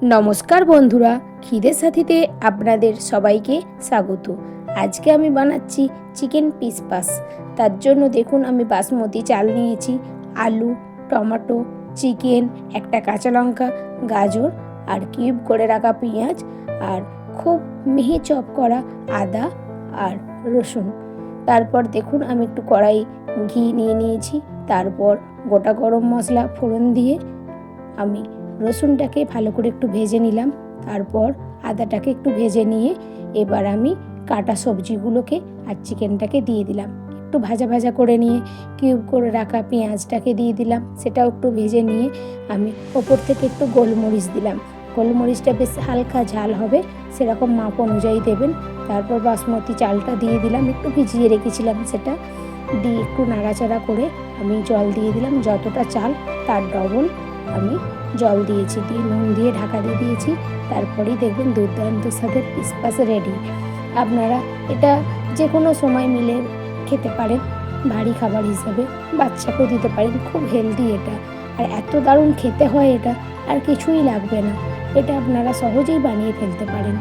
নমস্কার বন্ধুরা, খিদের সাথীতে আপনাদের সবাইকে স্বাগত। আজকে আমি বানাচ্ছি চিকেন পিসপাস। তার জন্য দেখুন আমি বাসমতি চাল নিয়েছি, আলু, টমেটো, চিকেন, একটা কাঁচা লঙ্কা, গাজর আর কিউব করে রাখা পেঁয়াজ আর খুব মিহি চপ করা আদা আর রসুন। তারপর দেখুন আমি একটু কড়াই ঘি নিয়ে নিয়েছি। তারপর গোটা গরম মশলা ফোড়ন দিয়ে আমি রসুনটাকে ভালো করে একটু ভেজে নিলাম। তারপর আদাটাকে একটু ভেজে নিয়ে এবার আমি কাটা সবজিগুলোকে আর চিকেনটাকে দিয়ে দিলাম। একটু ভাজা ভাজা করে নিয়ে কিউব করে রাখা পেঁয়াজটাকে দিয়ে দিলাম, সেটাও একটু ভেজে নিয়ে আমি ওপর থেকে একটু গোলমরিচ দিলাম। গোলমরিচটা বেশ হালকা ঝাল হবে সেরকম মাপ অনুযায়ী দেবেন। তারপর বাসমতি চালটা দিয়ে দিলাম, একটু ভিজিয়ে রেখেছিলাম, সেটা দিয়ে একটু নাড়াচাড়া করে আমি জল দিয়ে দিলাম। যতটা চাল তার ডবল আমি জল দিয়েছি, দিয়ে নুন দিয়ে ঢাকা দিয়ে দিয়েছি। তারপরেই দেখবেন দুর্দান্ত স্বাদের পিসপাস রেডি। আপনারা এটা যে কোনো সময় মিলে খেতে পারেন, ভারী খাবার হিসাবে বাচ্চাকেও দিতে পারেন। খুব হেলদি এটা, আর এত দারুণ খেতে হয় এটা, আর কিছুই লাগবে না। এটা আপনারা সহজেই বানিয়ে ফেলতে পারেন।